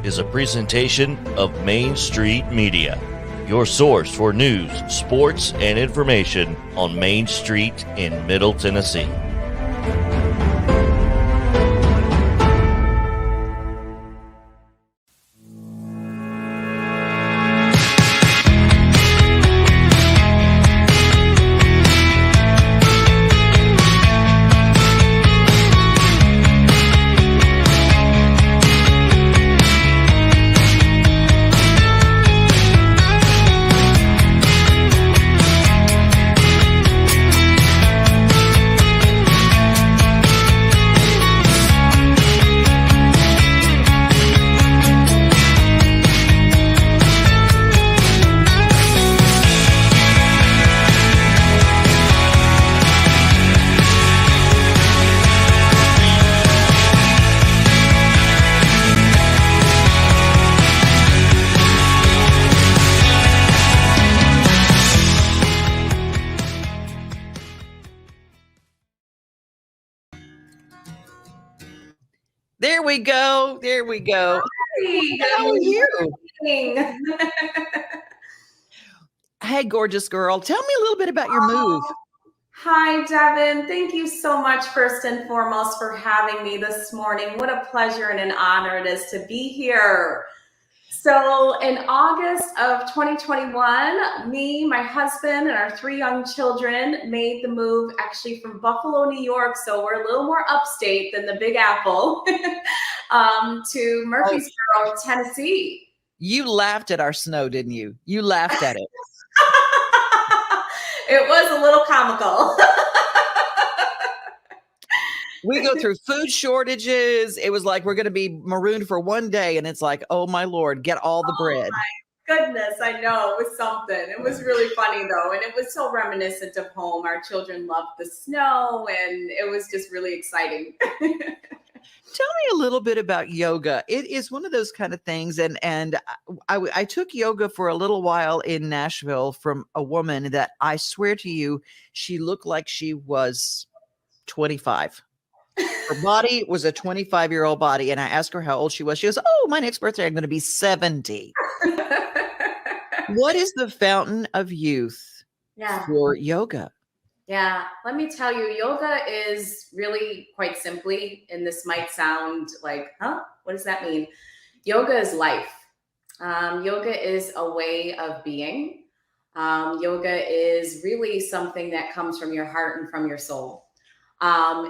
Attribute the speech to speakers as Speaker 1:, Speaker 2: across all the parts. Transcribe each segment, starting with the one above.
Speaker 1: Is a presentation of Main Street Media, your source for news, sports, and information on Main Street in Middle Tennessee.
Speaker 2: There we go. There we go.
Speaker 3: Hi,
Speaker 2: how are you? Hey, gorgeous girl. Tell me a little bit about your move.
Speaker 3: Hi, Devin. Thank you so much, first and foremost, for having me this morning. What a pleasure and an honor it is to be here. So in August of 2021, me, my husband, and our 3 young children made the move actually from Buffalo, New York. So we're a little more upstate than the Big Apple to Murfreesboro, Tennessee.
Speaker 2: You laughed at our snow, didn't you? You laughed at it.
Speaker 3: It was a little comical.
Speaker 2: We go through food shortages. It was like we're going to be marooned for one day. And it's like, oh, my Lord, get all the bread.
Speaker 3: My goodness, I know. It was something. It was really funny, though. And it was so reminiscent of home. Our children loved the snow, and it was just really exciting.
Speaker 2: Tell me a little bit about yoga. It is one of those kind of things. And I took yoga for a little while in Nashville from a woman that I swear to you, she looked like she was 25. Her body was a 25-year-old body. And I asked her how old she was. She goes, oh, my next birthday, I'm going to be 70. What is the fountain of youth for yoga?
Speaker 3: Yeah, let me tell you, yoga is really quite simply, and this might sound like, huh? What does that mean? Yoga is life. Yoga is a way of being. Yoga is really something that comes from your heart and from your soul.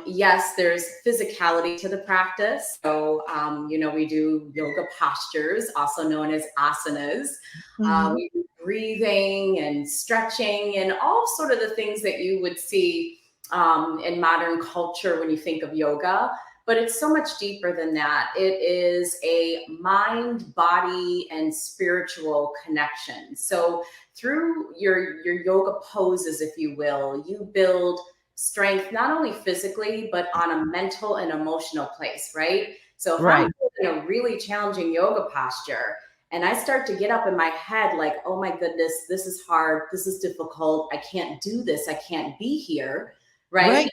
Speaker 3: Yes, there's physicality to the practice. So, we do yoga postures, also known as asanas. We do breathing and stretching and all sort of the things that you would see in modern culture when you think of yoga. But it's so much deeper than that. It is a mind, body, and spiritual connection. So through your yoga poses, if you will, you build strength, not only physically, but on a mental and emotional place, right? So if I'm in a really challenging yoga posture and I start to get up in my head like, oh my goodness, this is hard. This is difficult. I can't do this. I can't be here, right?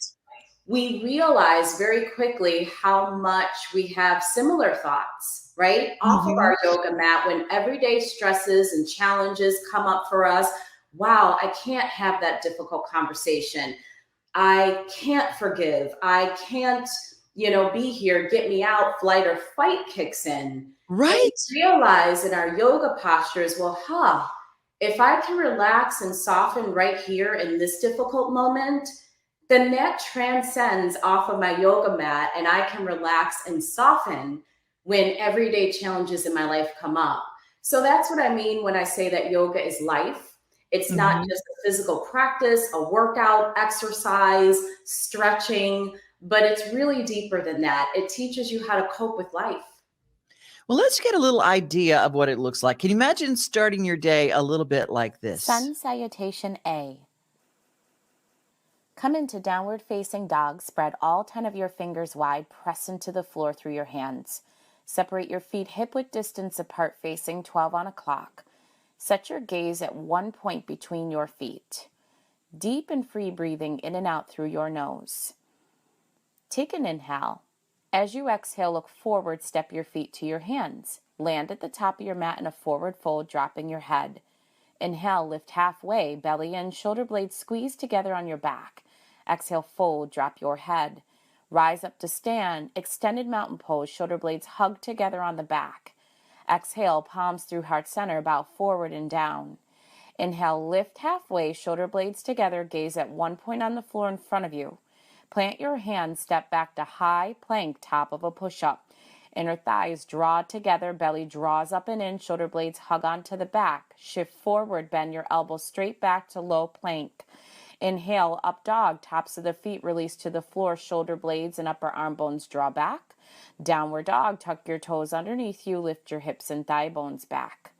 Speaker 3: We realize very quickly how much we have similar thoughts, right? Off of our yoga mat when everyday stresses and challenges come up for us. Wow, I can't have that difficult conversation. I can't forgive. I can't, be here, get me out, flight or fight kicks in.
Speaker 2: Right.
Speaker 3: And we realize in our yoga postures, if I can relax and soften right here in this difficult moment, then that transcends off of my yoga mat and I can relax and soften when everyday challenges in my life come up. So that's what I mean when I say that yoga is life. It's not just a physical practice, a workout, exercise, stretching, but it's really deeper than that. It teaches you how to cope with life.
Speaker 2: Well, let's get a little idea of what it looks like. Can you imagine starting your day a little bit like this?
Speaker 4: Sun Salutation A. Come into downward facing dog. Spread all 10 of your fingers wide. Press into the floor through your hands. Separate your feet hip-width distance apart, facing 12 on a clock. Set your gaze at one point between your feet. Deep and free breathing in and out through your nose. Take an inhale. As you exhale, look forward, step your feet to your hands. Land at the top of your mat in a forward fold, dropping your head. Inhale, lift halfway, belly in, shoulder blades squeeze together on your back. Exhale, fold, drop your head. Rise up to stand, extended mountain pose, shoulder blades hug together on the back. Exhale, palms through heart center, bow forward and down. Inhale, lift halfway, shoulder blades together, gaze at one point on the floor in front of you. Plant your hands, step back to high plank, top of a push-up. Inner thighs draw together, belly draws up and in, shoulder blades hug onto the back. Shift forward, bend your elbows straight back to low plank. Inhale, up dog, tops of the feet release to the floor, shoulder blades and upper arm bones draw back. Downward dog, tuck your toes underneath you, lift your hips and thigh bones back.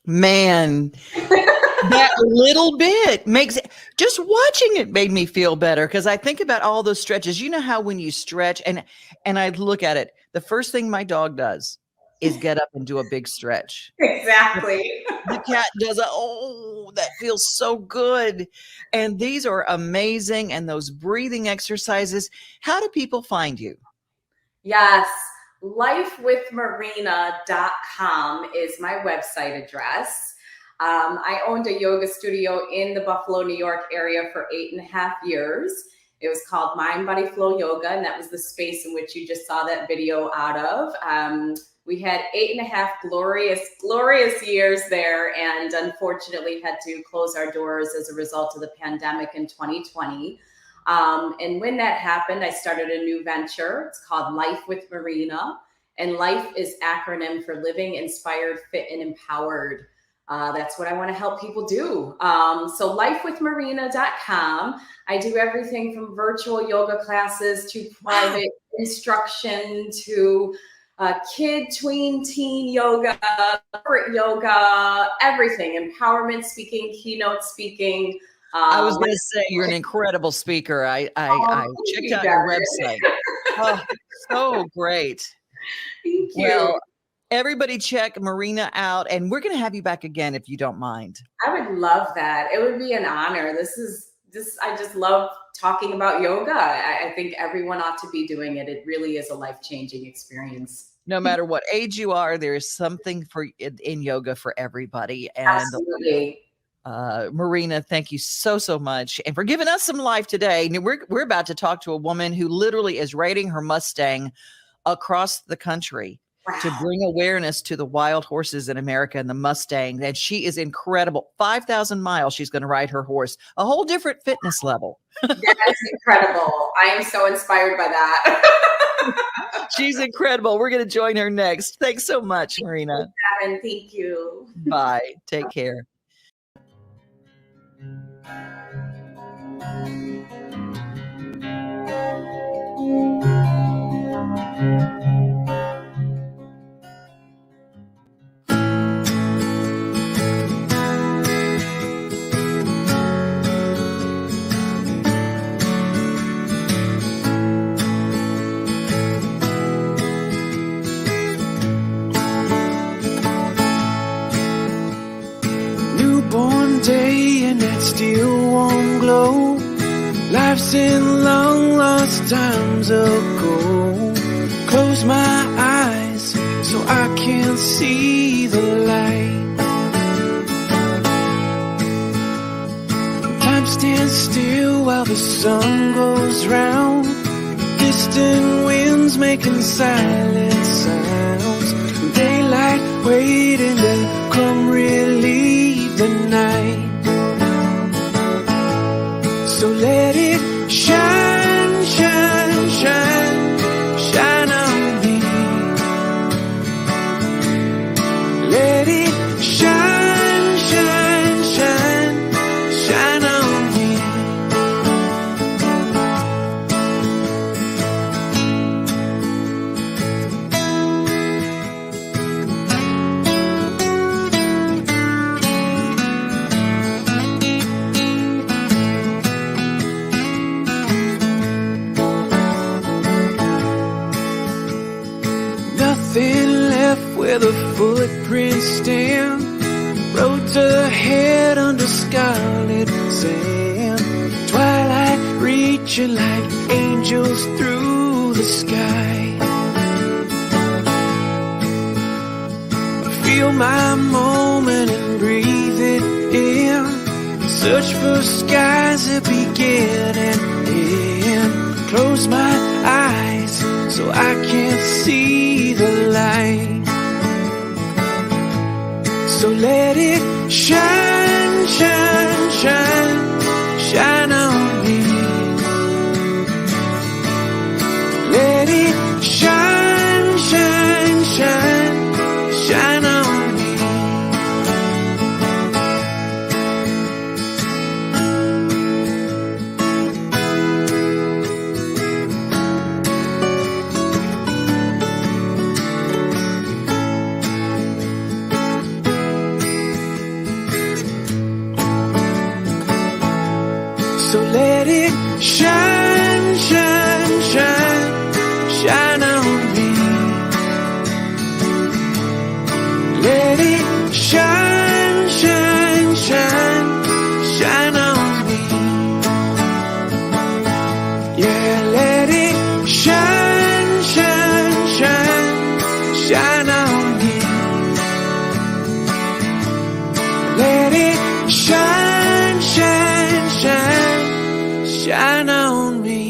Speaker 2: Man, that little bit makes it, just watching it made me feel better, because I think about all those stretches. You know how when you stretch, and I look at it, the first thing my dog does is get up and do a big stretch.
Speaker 3: Exactly.
Speaker 2: The cat does that feels so good. And these are amazing. And those breathing exercises. How do people find you?
Speaker 3: Yes. Lifewithmarina.com is my website address. I owned a yoga studio in the Buffalo, New York area for 8.5 years. It was called Mind, Body, Flow Yoga, and that was the space in which you just saw that video out of. We had 8.5 glorious years there, and unfortunately had to close our doors as a result of the pandemic in 2020. And when that happened, I started a new venture. It's called Life with Marina, and life is acronym for living inspired, fit, and empowered. That's what I want to help people do. So lifewithmarina.com. I do everything from virtual yoga classes to private instruction to kid, tween, teen yoga, corporate yoga, everything, empowerment speaking, keynote speaking.
Speaker 2: I was going to say, you're an incredible speaker. I checked out your website. Oh, so great.
Speaker 3: Thank you.
Speaker 2: Well, everybody check Marina out, and we're going to have you back again if you don't mind.
Speaker 3: I would love that. It would be an honor. I just love talking about yoga. I think everyone ought to be doing it. It really is a life-changing experience.
Speaker 2: No matter what age you are, there is something in yoga for everybody. And
Speaker 3: absolutely.
Speaker 2: Marina, thank you so much, and for giving us some life today. We're about to talk to a woman who literally is riding her Mustang across the country to bring awareness to the wild horses in America and the Mustang. And she is incredible. 5,000 miles she's going to ride her horse, a whole different fitness level.
Speaker 3: That's incredible. I am so inspired by that.
Speaker 2: She's incredible. We're going to join her next. Thanks so much, Marina.
Speaker 3: Thank you.
Speaker 2: Bye. Take care.
Speaker 5: Newborn day and that still warm glow. Life's in long lost times ago. Close my eyes, so I can't see the light. Time stands still while the sun goes round. Distant winds making silent sounds. Daylight waiting to come relieve the night. So let it shine, shine, shine, shine on me. Let it shine, shine, shine, shine on me. Nothing left where the footprints stand. Roads ahead under scarlet sand. Twilight reaching like angels through the sky. Feel my moment and breathe it in. Search for skies that begin and end. Close my eyes so I can't see the light. So let it shine, shine, shine, shine on me. Let it shine, shine, shine, shine on me. So let it shine, shine, shine, shine on me. Let it shine, shine, shine, shine on me. Yeah, let it shine, shine, shine, shine on me. Let it shine, shine, shine, shine on me.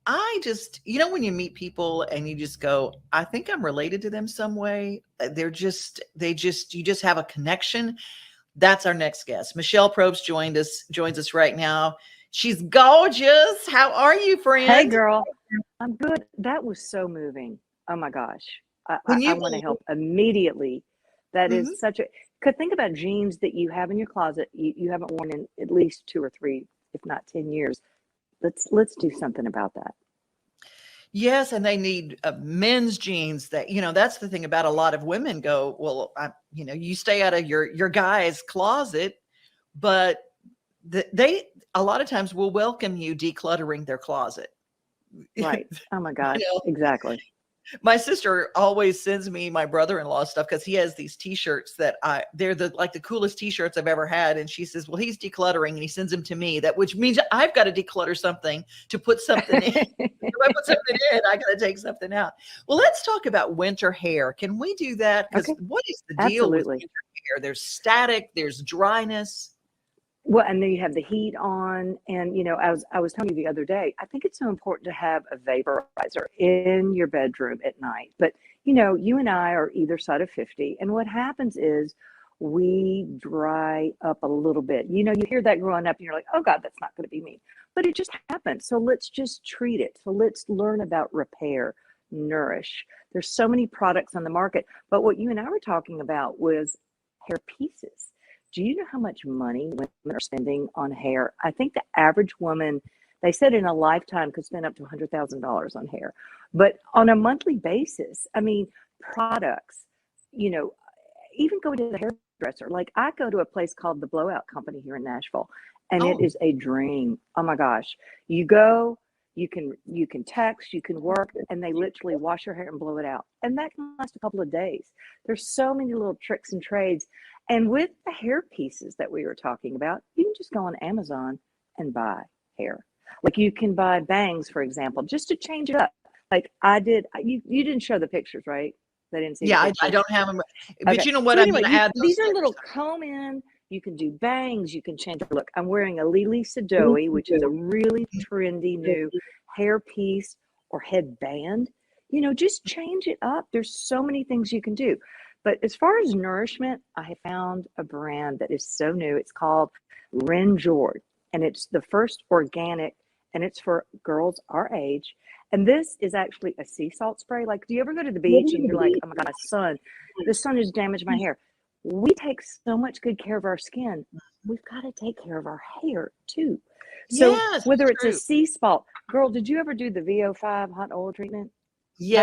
Speaker 2: I just, when you meet people and you just go, I think I'm related to them some way. You just have a connection. That's our next guest. Michele Probst joins us right now. She's gorgeous. How are you, friend?
Speaker 6: Hey, girl. I'm good. That was so moving. Oh my gosh. I want to help immediately. That
Speaker 2: Mhm.
Speaker 6: is such a, could think about jeans that you have in your closet. You haven't worn in at least 2 or 3, if not 10 years. Let's do something about that.
Speaker 2: Yes, and they need men's jeans. That's the thing about a lot of women go, well, you stay out of your guy's closet, but they a lot of times will welcome you decluttering their closet.
Speaker 6: Right. Oh my gosh. Exactly.
Speaker 2: My sister always sends me my brother-in-law stuff because he has these t-shirts that they're the coolest t-shirts I've ever had. And she says, well, he's decluttering and he sends them to me, which means I've got to declutter something to put something in. If I put something in, I got to take something out. Well, let's talk about winter hair. Can we do that? Because what is the deal with winter hair? There's static, there's dryness.
Speaker 6: Well, and then you have the heat on, and as I was telling you the other day, I think it's so important to have a vaporizer in your bedroom at night. But you and I are either side of 50, and what happens is we dry up a little bit. You hear that growing up, and you're like, oh God, that's not going to be me. But it just happens. So let's just treat it. So let's learn about repair, nourish. There's so many products on the market, but what you and I were talking about was hair pieces. Do you know how much money women are spending on hair? I think the average woman, they said in a lifetime, could spend up to $100,000 on hair. But on a monthly basis, products, even going to the hairdresser. Like I go to a place called the Blowout Company here in Nashville, and it
Speaker 2: Oh,
Speaker 6: is a dream. Oh my gosh. You go, you can text, you can work, and they literally wash your hair and blow it out. And that can last a couple of days. There's so many little tricks and trades. And with the hair pieces that we were talking about, you can just go on Amazon and buy hair. Like you can buy bangs, for example, just to change it up. Like I did. You didn't show the pictures, right? They didn't see the
Speaker 2: yeah, I
Speaker 6: pictures.
Speaker 2: don't have them. But
Speaker 6: Okay.
Speaker 2: you know what?
Speaker 6: So
Speaker 2: I'm
Speaker 6: anyway,
Speaker 2: going to add those
Speaker 6: these are little
Speaker 2: pictures.
Speaker 6: comb in. You can do bangs. You can change your look. I'm wearing a Lily Sadoe, which is a really trendy new hair piece or headband. Just change it up. There's so many things you can do. But as far as nourishment, I have found a brand that is so new. It's called Renjord, and it's the first organic, and it's for girls our age. And this is actually a sea salt spray. Like, do you ever go to the beach and you're like, oh my God, the sun has damaged my hair. We take so much good care of our skin. We've got to take care of our hair too. So
Speaker 2: Yes,
Speaker 6: whether
Speaker 2: it's
Speaker 6: it's a
Speaker 2: true.
Speaker 6: sea salt, girl, did you ever do the VO5 hot oil treatment back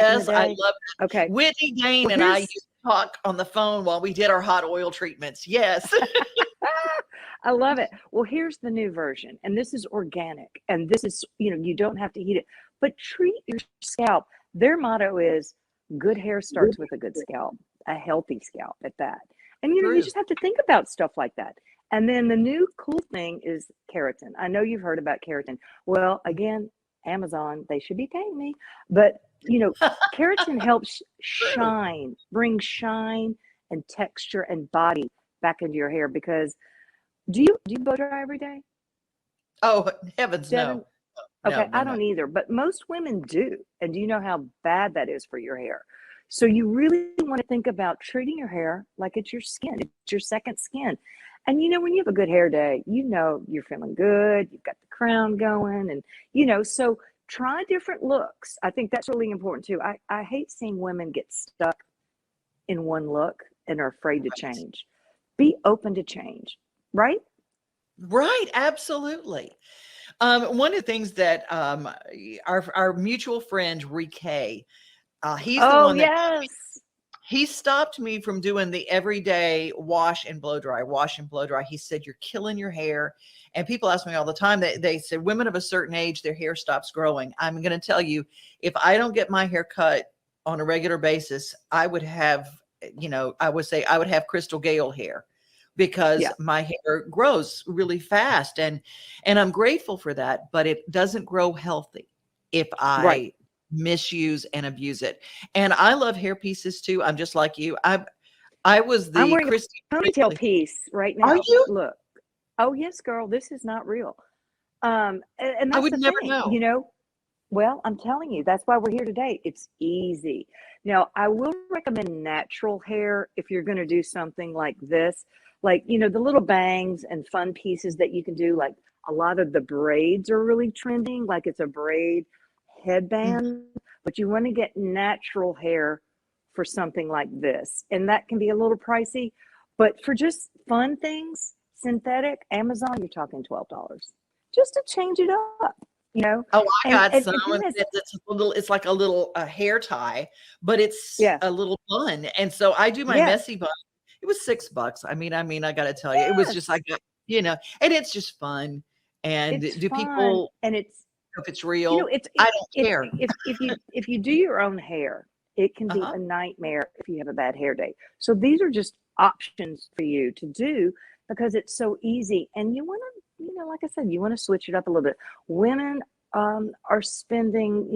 Speaker 6: in the
Speaker 2: Yes, I
Speaker 6: day?
Speaker 2: love it.
Speaker 6: Okay.
Speaker 2: Whitney Dane
Speaker 6: Well,
Speaker 2: and I
Speaker 6: here's
Speaker 2: used to talk on the phone while we did our hot oil treatments. Yes.
Speaker 6: I love it. Well, here's the new version, and this is organic, and this is, you don't have to heat it, but treat your scalp. Their motto is good hair starts with a good scalp, a healthy scalp at that. And, you
Speaker 2: True.
Speaker 6: just have to think about stuff like that. And then the new cool thing is keratin. I know you've heard about keratin. Well, again, Amazon, they should be paying me, but, keratin helps bring shine and texture and body back into your hair because do you blow dry every day,
Speaker 2: Oh, heavens,
Speaker 6: Devin?
Speaker 2: no,
Speaker 6: Okay,
Speaker 2: no,
Speaker 6: I
Speaker 2: no.
Speaker 6: don't either, but most women do. And do you know how bad that is for your hair? So you really want to think about treating your hair like it's your skin. It's your second skin. And when you have a good hair day, you're feeling good, you've got the crown going, and so try different looks. I think that's really important too. I hate seeing women get stuck in one look and are afraid to
Speaker 2: Right.
Speaker 6: change. Be open to change, right?
Speaker 2: Right, absolutely. One of the things that our mutual friend Rique, he's the
Speaker 6: Oh,
Speaker 2: one that
Speaker 6: yes.
Speaker 2: he stopped me from doing the everyday wash and blow dry, wash and blow dry. He said, "You're killing your hair." And people ask me all the time, they said women of a certain age, their hair stops growing. I'm going to tell you, if I don't get my hair cut on a regular basis, I would have, I would say I would have Crystal Gale hair because
Speaker 6: Yeah,
Speaker 2: my hair grows really fast. And I'm grateful for that, but it doesn't grow healthy if
Speaker 6: right.
Speaker 2: I misuse and abuse it. And I love hair pieces too. I'm just like you. I was
Speaker 6: I'm
Speaker 2: the
Speaker 6: wearing
Speaker 2: Christy
Speaker 6: a ponytail
Speaker 2: Brinkley.
Speaker 6: piece right
Speaker 2: Are
Speaker 6: now.
Speaker 2: you?
Speaker 6: Look. Oh, yes, girl, this is not real. And
Speaker 2: I
Speaker 6: that's
Speaker 2: would
Speaker 6: the
Speaker 2: never
Speaker 6: thing,
Speaker 2: know.
Speaker 6: Well, I'm telling you, that's why we're here today. It's easy. Now, I will recommend natural hair if you're going to do something like this. Like, the little bangs and fun pieces that you can do. Like a lot of the braids are really trending, like it's a braid
Speaker 2: Mm.
Speaker 6: headband, but you want to get natural hair for something like this. And that can be a little pricey, but for just fun things, synthetic, Amazon, you're talking $12 just to change it up, you know?
Speaker 2: Oh, I
Speaker 6: And
Speaker 2: got
Speaker 6: and,
Speaker 2: some.
Speaker 6: and who has
Speaker 2: It's a little, it's like a little hair tie, but it's
Speaker 6: yeah,
Speaker 2: a little bun. And so I do my
Speaker 6: yeah,
Speaker 2: messy bun. It was $6. I mean, I got to tell you, it was just
Speaker 6: yes.
Speaker 2: like, and it's just fun. And
Speaker 6: It's
Speaker 2: do
Speaker 6: fun
Speaker 2: people
Speaker 6: and it's
Speaker 2: know if it's real?
Speaker 6: it's
Speaker 2: I don't
Speaker 6: it's
Speaker 2: care.
Speaker 6: if you do your own hair, it can be
Speaker 2: Uh-huh.
Speaker 6: a nightmare if you have a bad hair day. So these are just options for you to do because it's so easy. And you want to, like I said, you want to switch it up a little bit. Women are spending,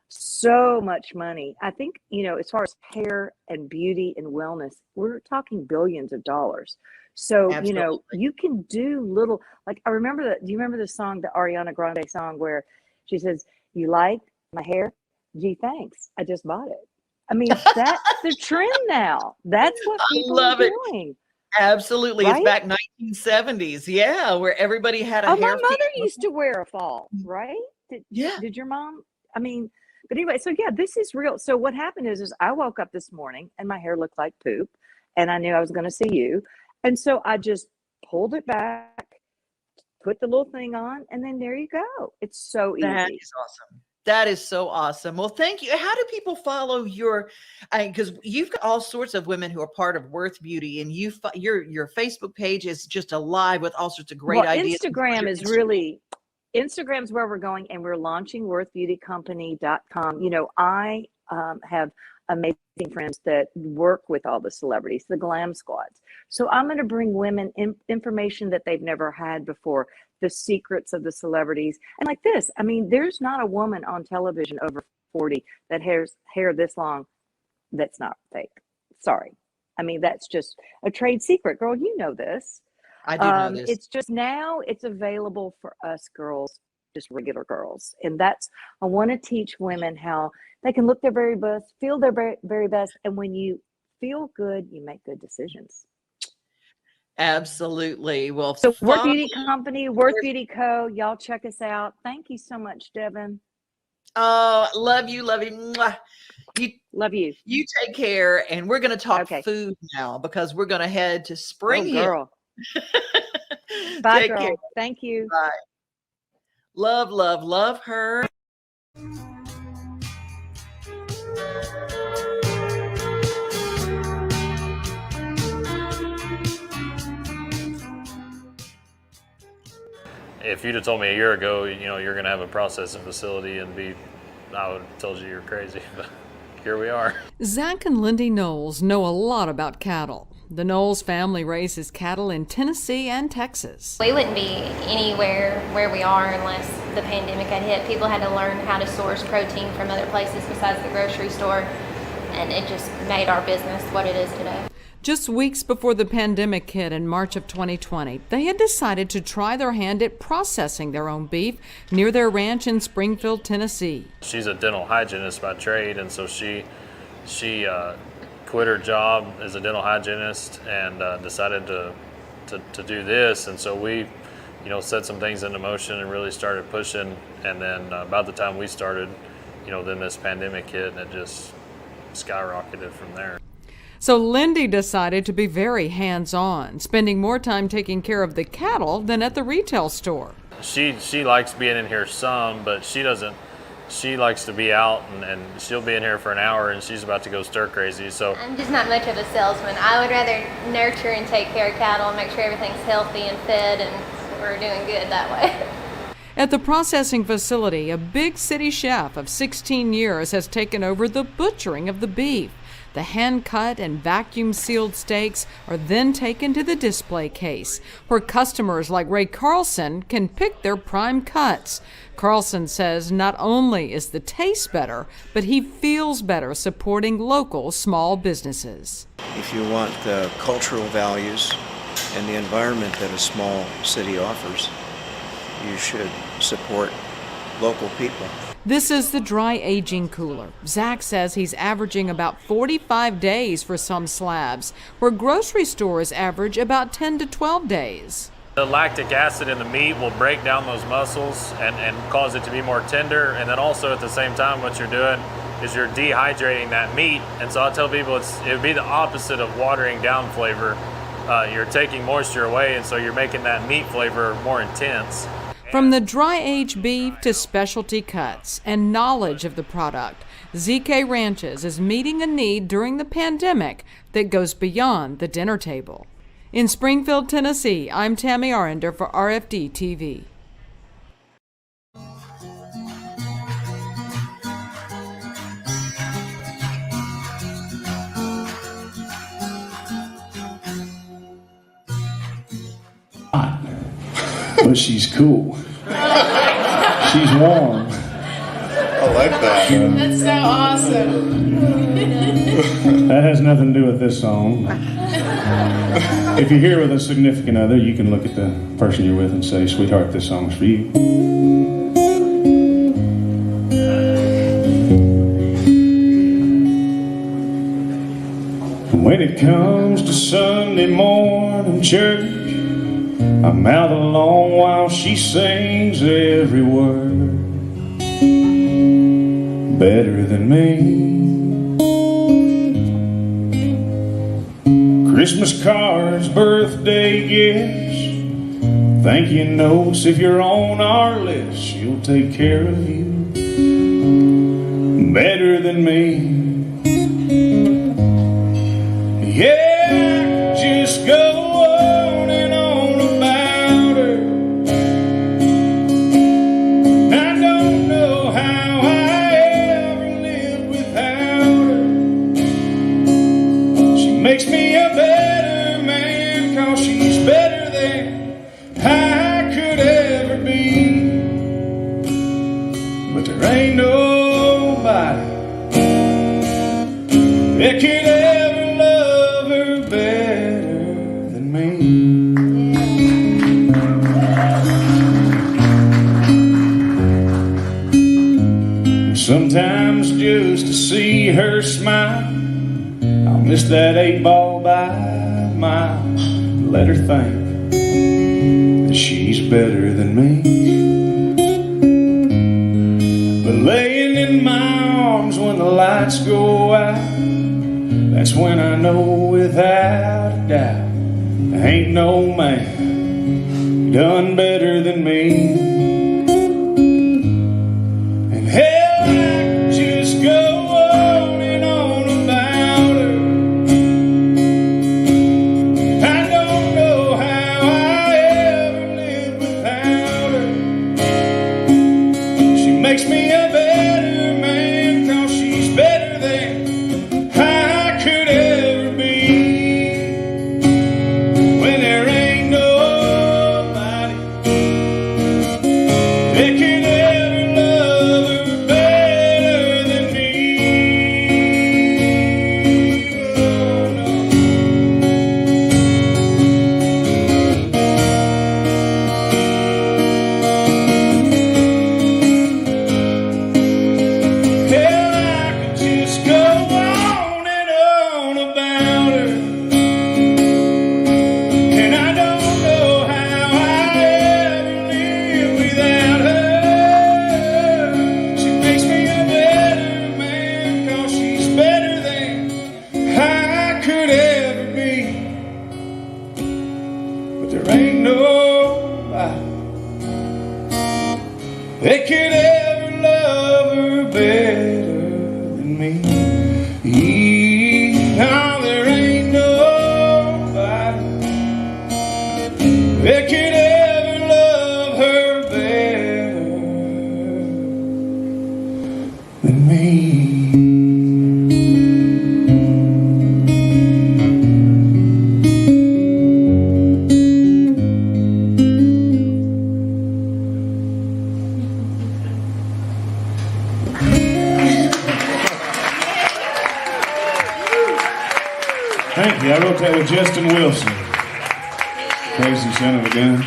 Speaker 6: so much money. I think, as far as hair and beauty and wellness, we're talking billions of dollars. So,
Speaker 2: Absolutely.
Speaker 6: you can do little, like I remember do you remember the song, the Ariana Grande song where she says, "You like my hair? Gee, thanks. I just bought it." I mean, that's the trend now. That's what
Speaker 2: I
Speaker 6: people are
Speaker 2: love it.
Speaker 6: doing,
Speaker 2: Absolutely. It's
Speaker 6: right?
Speaker 2: back 1970s. Yeah, where everybody had a
Speaker 6: Oh, my
Speaker 2: hair piece.
Speaker 6: mother used to wear a fall, right?
Speaker 2: Yeah.
Speaker 6: Did your mom? I mean, but anyway, so yeah, this is real. So what happened is I woke up this morning and my hair looked like poop, and I knew I was going to see you, and so I just pulled it back, put the little thing on, and then there you go. It's so
Speaker 2: That
Speaker 6: easy.
Speaker 2: is awesome. That is so awesome. Well, thank you. How do people follow your? Because you've got all sorts of women who are part of Worth Beauty, and your Facebook page is just alive with all sorts of great ideas.
Speaker 6: Instagram's where we're going, and we're launching worthbeautycompany.com. You know, I have amazing friends that work with all the celebrities, the glam squads. So I'm going to bring women information that they've never had before, the secrets of the celebrities. And like this, I mean, there's not a woman on television over 40 that has hair this long that's not fake. Sorry. I mean, that's just a trade secret. Girl, you know this.
Speaker 2: I do know this.
Speaker 6: It's just now it's available for us girls, just regular girls. And that's, I want to teach women how they can look their very best, feel their very, very best. And when you feel good, you make good decisions.
Speaker 2: Absolutely. Well,
Speaker 6: so Worth Beauty Company, Worth Beauty Co. Y'all check us out. Thank you so much, Devin.
Speaker 2: Oh, love you. Mwah.
Speaker 6: Love you.
Speaker 2: You take care. And we're going to talk food now because we're going to head to Spring Hill.
Speaker 6: Girl. Bye, girl. Care. Thank you.
Speaker 2: Bye. Love, love, love her.
Speaker 7: If you'd have told me a year ago, you know, you're going to have a processing facility and I would have told you you're crazy, but here we are.
Speaker 8: Zach and Lindy Knowles know a lot about cattle. The Knowles family raises cattle in Tennessee and Texas.
Speaker 9: We wouldn't be anywhere where we are unless the pandemic had hit. People had to learn how to source protein from other places besides the grocery store, and it just made our business what it is today.
Speaker 8: Just weeks before the pandemic hit in March of 2020, they had decided to try their hand at processing their own beef near their ranch in Springfield, Tennessee.
Speaker 7: She's a dental hygienist by trade, and so she quit her job as a dental hygienist and decided to do this. And so we, you know, set some things into motion and really started pushing. And then about the time we started, you know, then this pandemic hit and it just skyrocketed from there.
Speaker 8: So Lindy decided to be very hands-on, spending more time taking care of the cattle than at the retail store.
Speaker 7: She likes being in here some, but she likes to be out and she'll be in here for an hour and she's about to go stir crazy. So
Speaker 9: I'm just not much of a salesman. I would rather nurture and take care of cattle and make sure everything's healthy and fed and we're doing good that way.
Speaker 8: At the processing facility, a big city chef of 16 years has taken over the butchering of the beef. The hand-cut and vacuum-sealed steaks are then taken to the display case, where customers like Ray Carlson can pick their prime cuts. Carlson says not only is the taste better, but he feels better supporting local small businesses.
Speaker 10: If you want the cultural values and the environment that a small city offers, you should support local people.
Speaker 8: This is the dry aging cooler. Zach says he's averaging about 45 days for some slabs, where grocery stores average about 10 to 12 days.
Speaker 7: The lactic acid in the meat will break down those muscles and cause it to be more tender. And then also at the same time, what you're doing is you're dehydrating that meat. And so I tell people it would be the opposite of watering down flavor. You're taking moisture away, and so you're making that meat flavor more intense.
Speaker 8: From the dry-aged beef to specialty cuts and knowledge of the product, ZK Ranches is meeting a need during the pandemic that goes beyond the dinner table. In Springfield, Tennessee, I'm Tammi Arender for RFD TV.
Speaker 11: But she's cool. She's warm.
Speaker 12: I like that.
Speaker 13: That's so awesome.
Speaker 11: That has nothing to do with this song. If you're here with a significant other, you can look at the person you're with and say, sweetheart, this song's for you. When it comes to Sunday morning church, I mouth along while she sings every word. Better than me. Christmas cards, birthday gifts, thank you notes if you're on our list. She'll take care of you better than me. Yeah, I could just go on and on about her. I don't know how I ever lived without her. She makes me a better man, 'cause she's better than I could ever be. But there ain't nobody that could ever love her better than me. Sometimes just to see her smile, I'll miss that 8-ball by a mile. Let her think that she's better than me. But laying in my arms when the lights go out, that's when I know without a doubt there ain't no man done better than me. And hell, I could just go on and on about her. I don't know how I ever lived without her. She makes me a better man, 'cause she's better than I could ever be. When there ain't nobody that could ever love her better than me. Oh, no. Hell, I could just go on and on about her. And I don't know how I ever lived without her. She makes me a better man, 'cause she's better than I could ever be. But there ain't nobody that could ever love her better than me. No, there ain't nobody that could ever love her better than me. Thank you. I wrote that with Justin Wilson. Crazy son of a gun.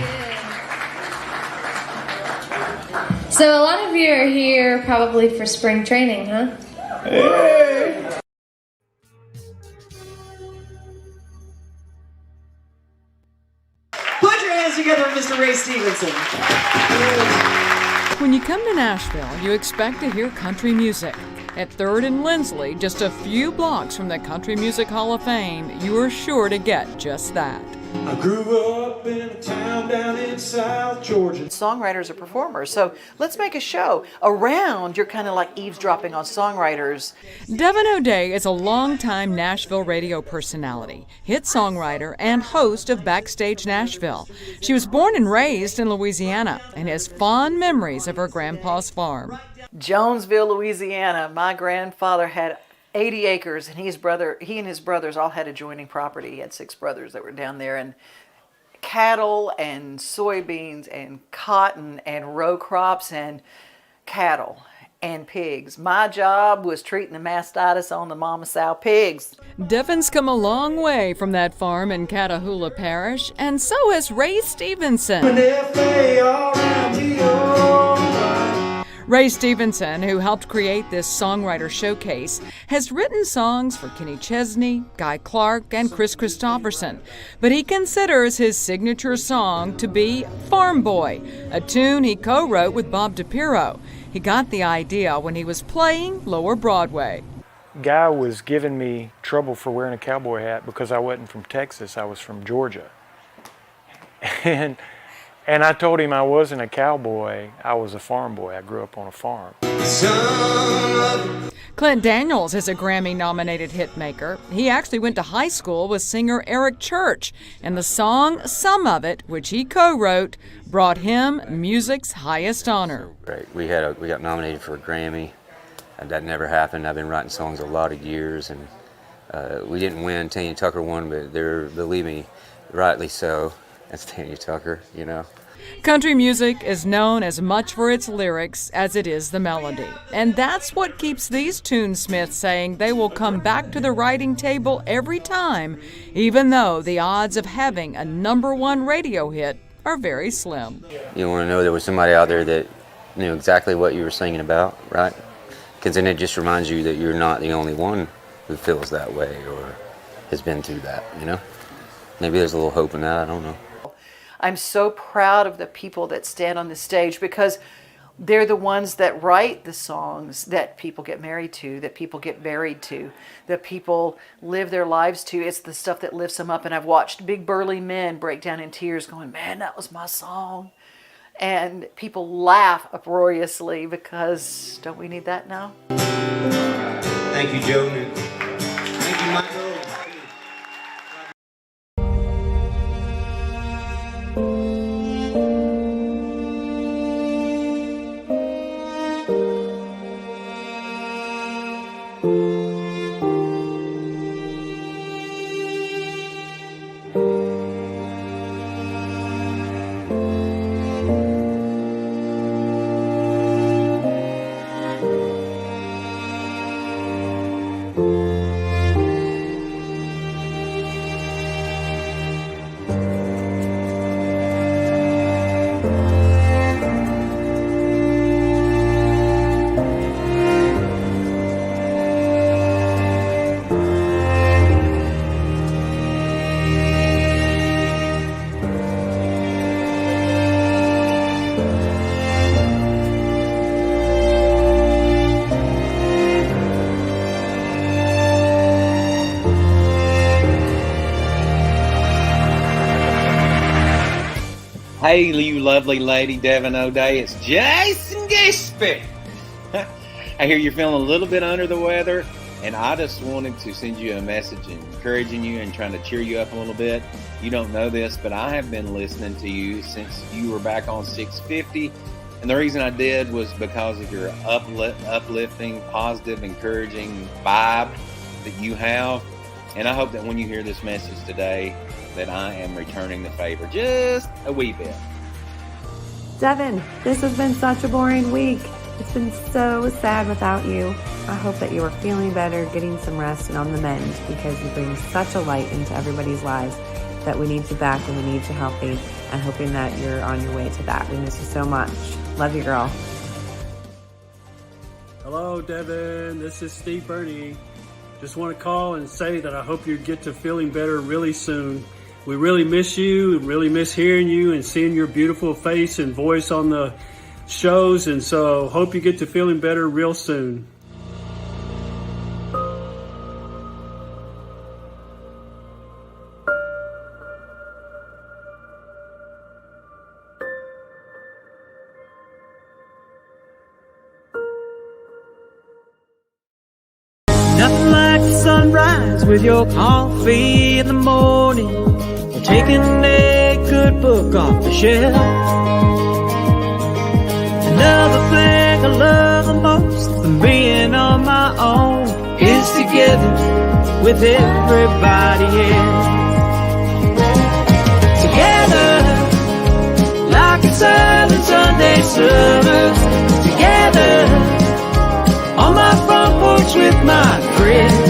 Speaker 13: So a lot of you are here probably for spring training, huh?
Speaker 11: Hey!
Speaker 2: Put your hands together for Mr. Ray Stevenson.
Speaker 8: When you come to Nashville, you expect to hear country music. At 3rd and Lindsley, just a few blocks from the Country Music Hall of Fame, you are sure to get just that.
Speaker 5: I grew up in a town down in South Georgia.
Speaker 2: Songwriters are performers, so let's make a show around. You're kind of like eavesdropping on songwriters.
Speaker 8: Devin O'Day is a longtime Nashville radio personality, hit songwriter, and host of Backstage Nashville. She was born and raised in Louisiana and has fond memories of her grandpa's farm.
Speaker 2: Jonesville, Louisiana. My grandfather had 80 acres, and he and his brothers all had adjoining property. He had 6 brothers that were down there, and cattle and soybeans and cotton and row crops and cattle and pigs. My job was treating the mastitis on the mama sow pigs.
Speaker 8: Devin's come a long way from that farm in Catahoula Parish, and so has Ray Stevenson. Ray Stevenson, who helped create this songwriter showcase, has written songs for Kenny Chesney, Guy Clark, and Chris Christopherson, but he considers his signature song to be Farm Boy, a tune he co-wrote with Bob DiPiero. He got the idea when he was playing Lower Broadway.
Speaker 14: Guy was giving me trouble for wearing a cowboy hat because I wasn't from Texas, I was from Georgia. And I told him I wasn't a cowboy, I was a farm boy. I grew up on a farm.
Speaker 8: Clint Daniels is a Grammy-nominated hitmaker. He actually went to high school with singer Eric Church, and the song Some of It, which he co-wrote, brought him music's highest honor.
Speaker 15: Right. We got nominated for a Grammy. That never happened. I've been writing songs a lot of years, and we didn't win. Tanya Tucker won, but believe me, rightly so. That's Tanya Tucker, you know.
Speaker 8: Country music is known as much for its lyrics as it is the melody. And that's what keeps these tunesmiths saying they will come back to the writing table every time, even though the odds of having a #1 radio hit are very slim.
Speaker 15: You want to know there was somebody out there that knew exactly what you were singing about, right? Because then it just reminds you that you're not the only one who feels that way or has been through that, you know? Maybe there's a little hope in that, I don't know.
Speaker 2: I'm so proud of the people that stand on the stage because they're the ones that write the songs that people get married to, that people get buried to, that people live their lives to. It's the stuff that lifts them up. And I've watched big burly men break down in tears going, man, that was my song. And people laugh uproariously because don't we need that now?
Speaker 16: Thank you, Joe. Thank you, Michael.
Speaker 17: Hey, you lovely lady, Devin O'Day. It's Jason Gisby. I hear you're feeling a little bit under the weather, and I just wanted to send you a message encouraging you and trying to cheer you up a little bit. You don't know this, but I have been listening to you since you were back on 650, and the reason I did was because of your uplifting, positive, encouraging vibe that you have, and I hope that when you hear this message today, that I am returning the favor just a wee bit.
Speaker 18: Devin, this has been such a boring week. It's been so sad without you. I hope that you are feeling better, getting some rest, and on the mend, because you bring such a light into everybody's lives that we need you back and we need you healthy, and hoping that you're on your way to that. We miss you so much. Love you, girl.
Speaker 19: Hello, Devin. This is Steve Burney. Just want to call and say that I hope you get to feeling better really soon. We really miss you, really miss hearing you and seeing your beautiful face and voice on the shows, and so hope you get to feeling better real soon.
Speaker 5: Nothing like the sunrise with your coffee in the morning, or taking a good book off the shelf. Another thing I love the most than being on my own is together with everybody else. Together, like a silent Sunday summer. Together, on my front porch with my friends.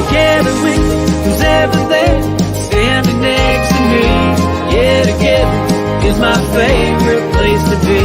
Speaker 5: Together with who's ever there, standing next to me. Yeah, together is my favorite place to be.